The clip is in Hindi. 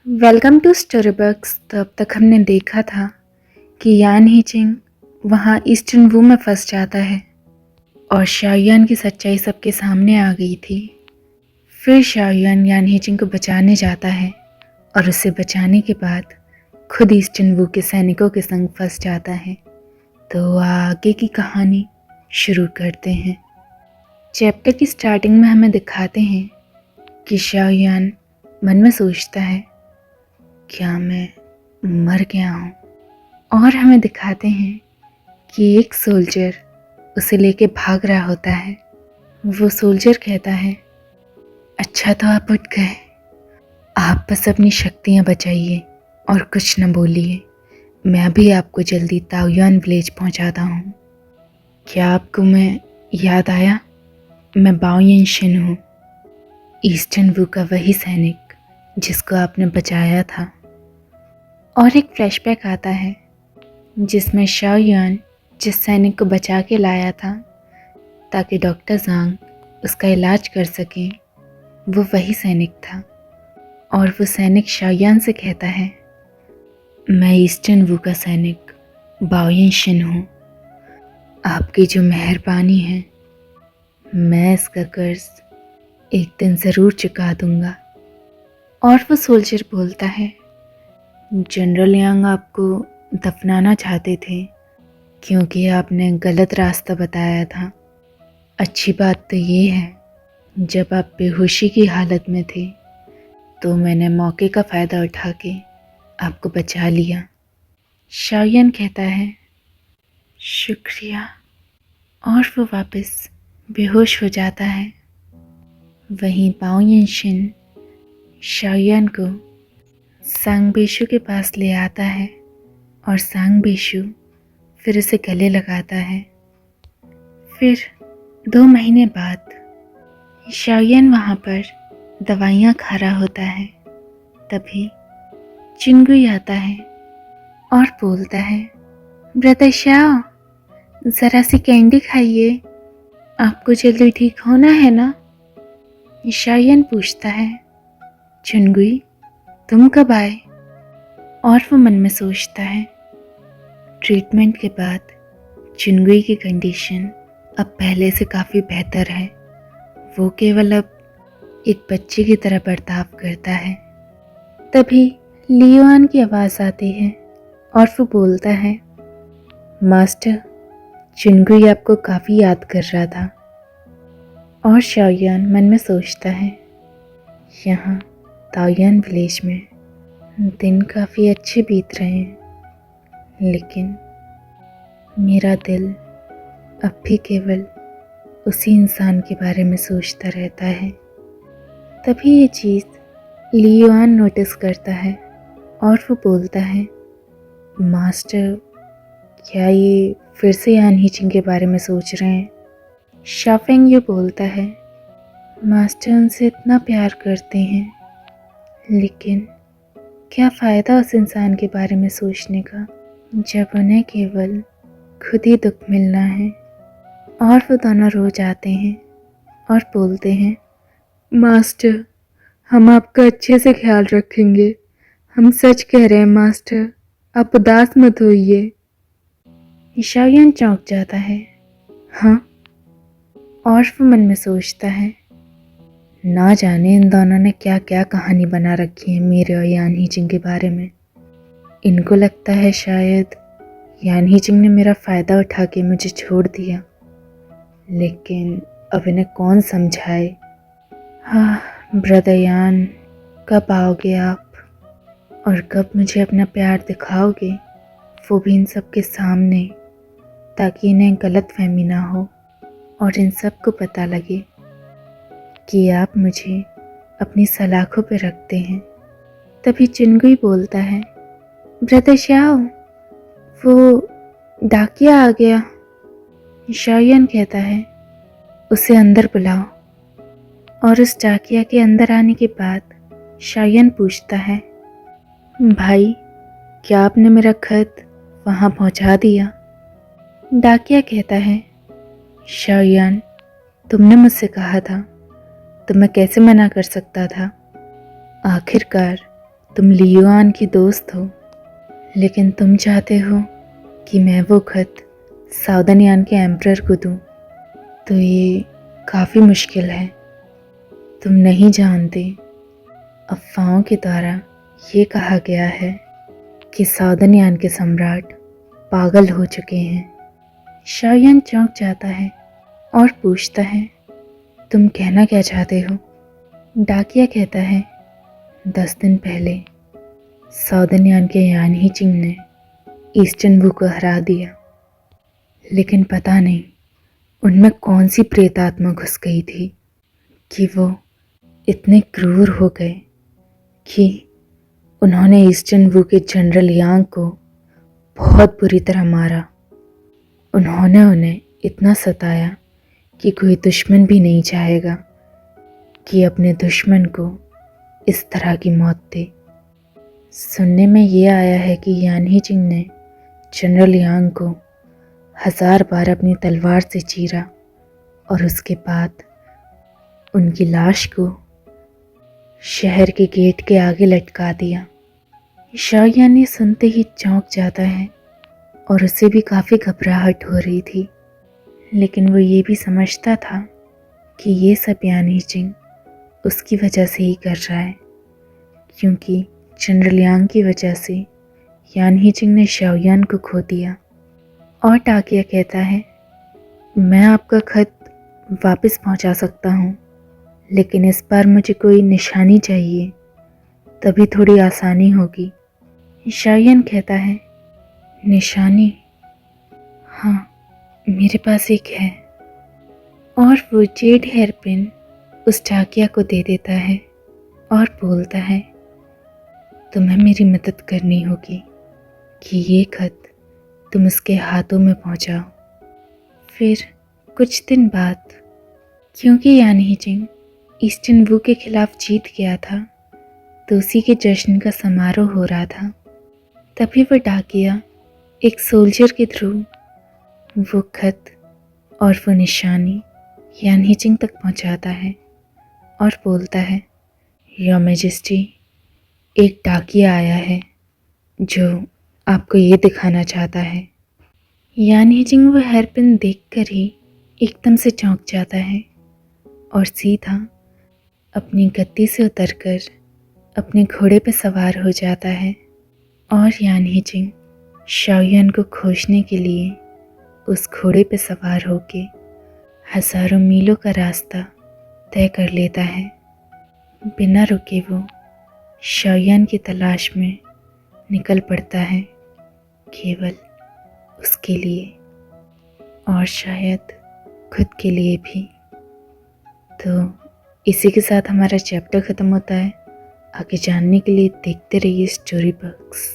Welcome to story books. तो अब तक हमने देखा था कि यान हीचिंग वहाँ ईस्टर्न वू में फंस जाता है और शाओयान की सच्चाई सबके सामने आ गई थी। फिर शाओयान यान हीचिंग को बचाने जाता है और उसे बचाने के बाद खुद ईस्टर्न वू के सैनिकों के संग फंस जाता है। तो आगे की कहानी शुरू करते हैं। चैप्टर की स्टार्टिंग में हमें दिखाते हैं कि शाओयान मन में सोचता है, क्या मैं मर गया हूँ? और हमें दिखाते हैं कि एक सोल्जर उसे लेके भाग रहा होता है। वो सोल्जर कहता है, अच्छा तो आप उठ गए, आप बस अपनी शक्तियाँ बचाइए और कुछ न बोलिए, मैं अभी आपको जल्दी ताओयान विलेज पहुँचाता हूँ। क्या आपको मैं याद आया? मैं बाओयन शिन हूँ, ईस्टर्न वू का वही सैनिक जिसको आपने बचाया था। और एक फ्लैशबैक आता है जिसमें शाओयान जिस सैनिक को बचा के लाया था ताकि डॉक्टर ज़ांग उसका इलाज कर सकें, वो वही सैनिक था। और वो सैनिक शाओयान से कहता है, मैं ईस्टर्न वू का सैनिक बाओयन शिन हूँ, आपकी जो मेहरबानी है मैं इसका कर्ज एक दिन ज़रूर चुका दूँगा। और वो सोल्जर बोलता है, जनरल यांग आपको दफनाना चाहते थे क्योंकि आपने गलत रास्ता बताया था। अच्छी बात तो ये है, जब आप बेहोशी की हालत में थे तो मैंने मौके का फ़ायदा उठा के आपको बचा लिया। शाओयान कहता है, शुक्रिया। और वो वापस बेहोश हो जाता है। वहीं बाओयन शिन शाओयान को सांग बेशु के पास ले आता है और सांग बेशु फिर उसे गले लगाता है। फिर 2 महीने बाद शाओयान वहाँ पर दवाइयाँ खा रहा होता है। तभी चिंगुई आता है और बोलता है, ब्रदर शाओ, ज़रा सी कैंडी खाइए, आपको जल्दी ठीक होना है ना? शाओयान पूछता है, चिंगुई तुम कब आए? और वो मन में सोचता है, ट्रीटमेंट के बाद चिंगुई की कंडीशन अब पहले से काफ़ी बेहतर है। वो केवल अब एक बच्चे की तरह बर्ताव करता है। तभी लियोआन की आवाज़ आती है और वो बोलता है, मास्टर, चिंगुई आपको काफ़ी याद कर रहा था। और शाओयान मन में सोचता है, यहाँ ताओयान विलेज में दिन काफ़ी अच्छे बीत रहे हैं, लेकिन मेरा दिल अब भी केवल उसी इंसान के बारे में सोचता रहता है। तभी ये चीज़ लियोआन नोटिस करता है और वो बोलता है, मास्टर, क्या ये फिर से यान हीचिंग के बारे में सोच रहे हैं? शाफेंग ये बोलता है, मास्टर उनसे इतना प्यार करते हैं, लेकिन क्या फ़ायदा उस इंसान के बारे में सोचने का जब उन्हें केवल खुद ही दुख मिलना है। और वो दोनों रो जाते हैं और बोलते हैं, मास्टर, हम आपका अच्छे से ख्याल रखेंगे, हम सच कह रहे हैं मास्टर, आप उदास मत होइए। शाओयान चौंक जाता है, हाँ? और वो मन में सोचता है, ना जाने इन दोनों ने क्या क्या कहानी बना रखी है मेरे और यान हीचिंग के बारे में। इनको लगता है शायद यान हीचिंग ने मेरा फ़ायदा उठा के मुझे छोड़ दिया, लेकिन अब इन्हें कौन समझाए। हाँ ब्रदर यान, कब आओगे आप और कब मुझे अपना प्यार दिखाओगे, वो भी इन सब के सामने, ताकि इन्हें गलतफहमी ना हो और इन सब को पता लगे कि आप मुझे अपनी सलाखों पे रखते हैं। तभी चिंगुई बोलता है, ब्रदर शाओ, वो डाकिया आ गया। शाओयान कहता है, उसे अंदर बुलाओ। और उस डाकिया के अंदर आने के बाद शाओयान पूछता है, भाई, क्या आपने मेरा खत वहाँ पहुँचा दिया? डाकिया कहता है, शाओयान, तुमने मुझसे कहा था तो मैं कैसे मना कर सकता था। आखिरकार तुम लियुआन की दोस्त हो, लेकिन तुम चाहते हो कि मैं वो खत साउदर्न यान के एम्परर को दूं, तो ये काफ़ी मुश्किल है। तुम नहीं जानते, अफवाहों के द्वारा ये कहा गया है कि साउदर्न यान के सम्राट पागल हो चुके हैं। शाओयान चौंक जाता है और पूछता है, तुम कहना क्या चाहते हो? डाकिया कहता है, 10 दिन पहले साउदर्न यान के यान ही चिंग ने ईस्टर्न वू को हरा दिया, लेकिन पता नहीं उनमें कौन सी प्रेतात्मा घुस गई थी कि वो इतने क्रूर हो गए कि उन्होंने ईस्टर्न वू के जनरल यांग को बहुत बुरी तरह मारा। उन्होंने उन्हें इतना सताया कि कोई दुश्मन भी नहीं चाहेगा कि अपने दुश्मन को इस तरह की मौत दे। सुनने में ये आया है कि यान ही चिंग ने जनरल यांग को 1000 बार अपनी तलवार से चीरा और उसके बाद उनकी लाश को शहर के गेट के आगे लटका दिया। शाओयान ये सुनते ही चौंक जाता है और उसे भी काफ़ी घबराहट हो रही थी, लेकिन वो ये भी समझता था कि ये सब यान ही चिंग उसकी वजह से ही कर रहा है, क्योंकि जनरल यांग की वजह से यान ही चिंग ने शाओयान को खो दिया। और टाकिया कहता है, मैं आपका खत वापस पहुंचा सकता हूं, लेकिन इस बार मुझे कोई निशानी चाहिए, तभी थोड़ी आसानी होगी। शाओयान कहता है, निशानी? हाँ, मेरे पास एक है। और वो जेड हेयरपिन उस टाकिया को दे देता है और बोलता है, तुम्हें मेरी मदद करनी होगी कि ये खत तुम उसके हाथों में पहुंचाओ। फिर कुछ दिन बाद, क्योंकि यान ही चिंग ईस्टर्न वू के खिलाफ जीत गया था, तो उसी के जश्न का समारोह हो रहा था। तभी वो डाकिया एक सोल्जर के थ्रू वो खत और वो निशानी यान ही चिंग तक पहुंचाता है और बोलता है, योर मैजेस्टी, एक डाकिया आया है जो आपको ये दिखाना चाहता है। यान ही चिंग वो हेयरपिन देखकर ही एकदम से चौंक जाता है और सीधा अपनी गद्दी से उतरकर अपने घोड़े पर सवार हो जाता है और यान ही चिंग शाओयान को खोजने के लिए उस घोड़े पर सवार होके हज़ारों मीलों का रास्ता तय कर लेता है। बिना रुके वो शाओयान की तलाश में निकल पड़ता है, केवल उसके लिए और शायद खुद के लिए भी। तो इसी के साथ हमारा चैप्टर ख़त्म होता है। आगे जानने के लिए देखते रहिए स्टोरी बक्स।